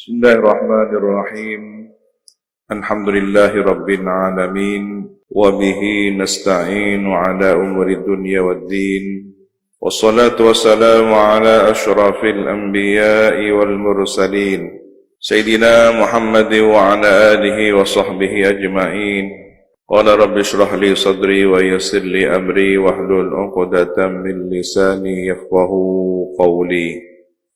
Bismillahirrahmanirrahim. Alhamdulillahi rabbil alamin wa bihi nasta'inu ala umuri dunya waddin. Wassalatu wassalamu ala asyrafil anbiya'i wal mursalin Sayyidina Muhammad wa ala alihi wa sahbihi ajma'in. Qala rabbi shrah li sadri wa yassir li amri wahlul 'uqdatam min lisani yafqahu qawli.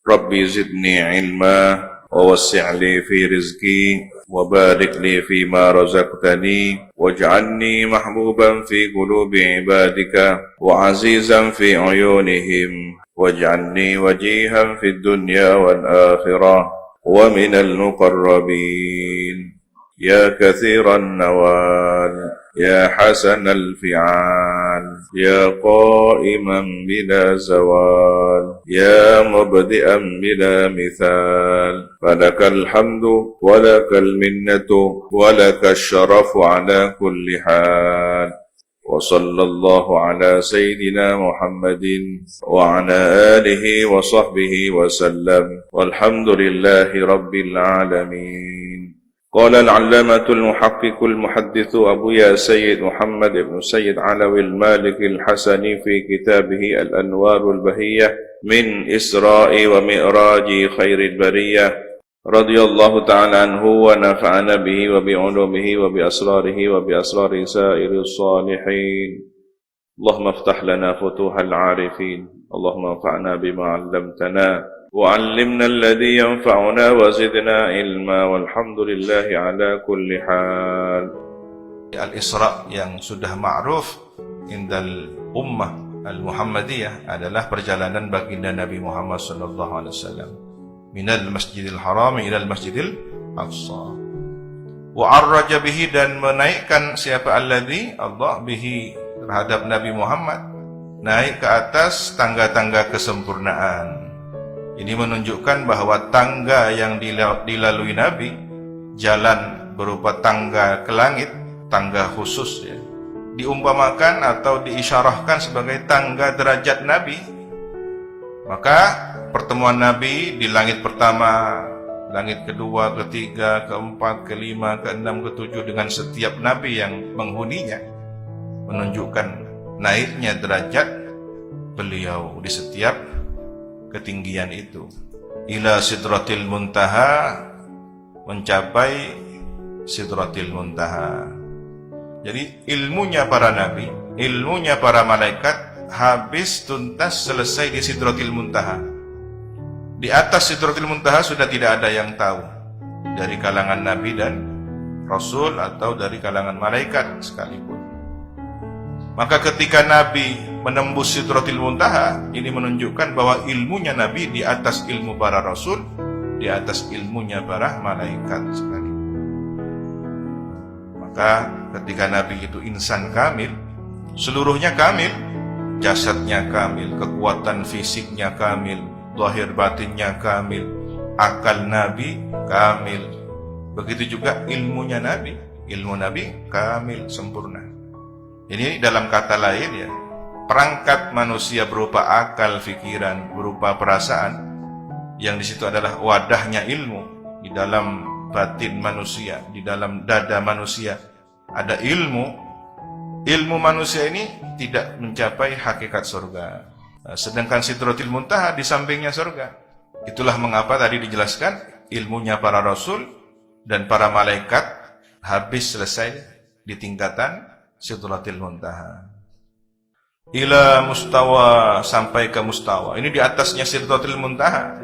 Rabbi zidni ilma ووسع لي في رزقي وبارك لي فيما رزقتني واجعلني محبوبا في قلوب عبادك وعزيزا في عيونهم واجعلني وجيها في الدنيا والآخرة ومن المقربين يا كثير النوال يا حسن الفعال يا قائما بلا زوال يا مبدئا بلا مثال فلك الحمد ولك المنة ولك الشرف على كل حال وصلى الله على سيدنا محمد وعلى آله وصحبه وسلم والحمد لله رب العالمين. قال العلامة المحقق المحدث أبو يا سيد محمد بن سيد علوي المالك الحسني في كتابه الأنوار البهية من إسراء ومئراج خير البرية رضي الله تعالى عنه ونفعنا به وبعلومه وبأسراره وبأسرار سائر الصالحين. اللهم افتح لنا فتوح العارفين. اللهم انفعنا بما علمتنا وعلمنا الذي ينفعنا وزدنا علما والحمد لله على كل حال. Al-Isra yang sudah ma'ruf indal ummah al-Muhammadiyah adalah perjalanan baginda Nabi Muhammad sallallahu alaihi wasallam minal Masjidil Haram ilal Masjidil Aqsa. Wa arraja bihi, dan menaikkan siapa alladzi Allah bihi terhadap Nabi Muhammad, naik ke atas tangga-tangga kesempurnaan. Ini menunjukkan bahwa tangga yang dilalui Nabi, jalan berupa tangga ke langit, tangga khusus ya, diumpamakan atau diisyarahkan sebagai tangga derajat Nabi. Maka pertemuan Nabi di langit pertama, langit kedua, ketiga, keempat, kelima, keenam, ketujuh dengan setiap Nabi yang menghuninya menunjukkan naiknya derajat beliau di setiap ketinggian itu. Ila sidratil muntaha, mencapai sidratil muntaha. Jadi ilmunya para nabi, ilmunya para malaikat habis tuntas selesai di sidratil muntaha. Di atas sidratil muntaha sudah tidak ada yang tahu dari kalangan nabi dan rasul atau dari kalangan malaikat sekalipun. Maka ketika Nabi menembus sidratil muntaha, ini menunjukkan bahwa ilmunya Nabi di atas ilmu para rasul, di atas ilmunya para malaikat sekali. Maka ketika Nabi itu insan kamil, seluruhnya kamil, jasadnya kamil, kekuatan fisiknya kamil, zahir batinnya kamil, akal Nabi kamil. Begitu juga ilmunya Nabi, ilmu Nabi kamil, sempurna. Ini dalam kata lain ya, perangkat manusia berupa akal, fikiran, berupa perasaan, yang di situ adalah wadahnya ilmu. Di dalam batin manusia, di dalam dada manusia ada ilmu. Ilmu manusia ini tidak mencapai hakikat surga, sedangkan sidratil muntaha di sampingnya surga. Itulah mengapa tadi dijelaskan ilmunya para rasul dan para malaikat habis selesai di tingkatan sidratil muntaha. Ila mustawa, sampai ke mustawa. Ini di atasnya sidratil muntaha.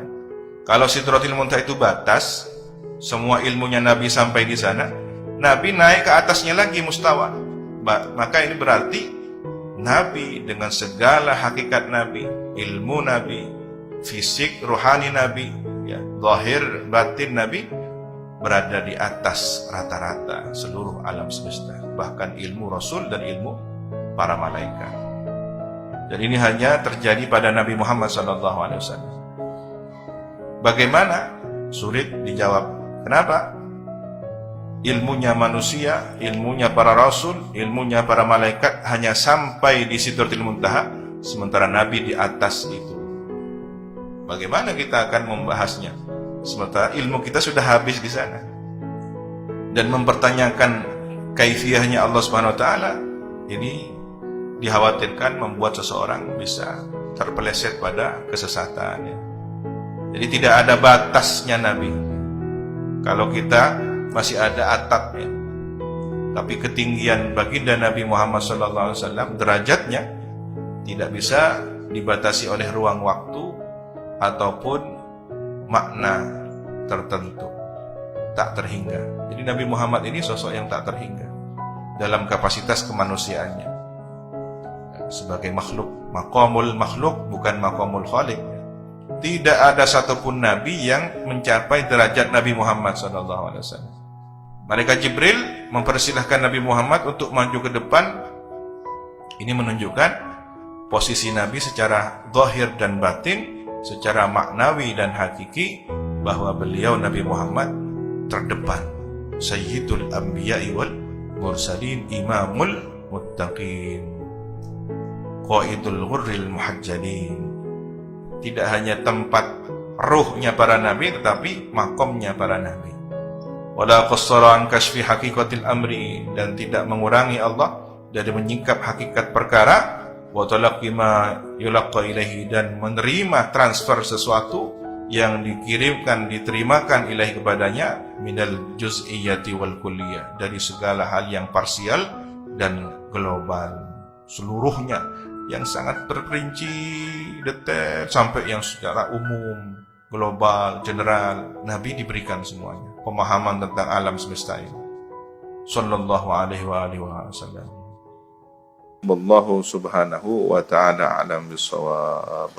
Kalau sidratil muntaha itu batas, semua ilmunya Nabi sampai di sana, Nabi naik ke atasnya lagi mustawa. Maka ini berarti Nabi dengan segala hakikat Nabi, ilmu Nabi, fisik rohani Nabi, ya, zahir batin Nabi berada di atas rata-rata seluruh alam semesta, bahkan ilmu Rasul dan ilmu para malaikat. Dan ini hanya terjadi pada Nabi Muhammad SAW. Bagaimana? Sulit dijawab. Kenapa? Ilmunya manusia, ilmunya para Rasul, ilmunya para malaikat hanya sampai di sidratil muntaha, sementara Nabi di atas itu. Bagaimana kita akan membahasnya? sementara ilmu kita sudah habis di sana. Dan mempertanyakan kaifiyahnya Allah Subhanahu wa taala ini dikhawatirkan membuat seseorang bisa terpeleset pada kesesatan ya. Jadi tidak ada batasnya Nabi. Kalau kita masih ada atapnya. Tapi ketinggian baginda Nabi Muhammad SAW derajatnya tidak bisa dibatasi oleh ruang waktu ataupun makna tertentu, tak terhingga. Jadi Nabi Muhammad ini sosok yang tak terhingga dalam kapasitas kemanusiaannya sebagai makhluk, maqamul makhluk bukan maqamul khaliq. Tidak ada satupun nabi yang mencapai derajat Nabi Muhammad SAW. Malaikat Jibril mempersilahkan Nabi Muhammad untuk maju ke depan. Ini menunjukkan posisi Nabi secara zahir dan batin, secara maknawi dan hakiki, bahwa beliau Nabi Muhammad terdepan, Sayyidul Anbiya'i wal Mursalin, Imamul Muttaqin, Qaidul Ghurril Muhajjalin. Tidak hanya tempat ruhnya para nabi, tetapi makomnya para nabi. Wala qassara an kashfi haqiqatil amri, dan tidak mengurangi Allah dari menyingkap hakikat perkara, wa talaqqi ma yulaqqa ilaihi, dan menerima transfer sesuatu yang dikirimkan, diterimakan ilahi kepadanya, minal juz'iyyati wal kulliyah, dari segala hal yang parsial dan global, seluruhnya yang sangat terperinci, detail, sampai yang secara umum, global, general. Nabi diberikan semuanya pemahaman tentang alam semesta ini. Sallallahu alaihi wasallam. Wallahu subhanahu wa ta'ala alam bisawab.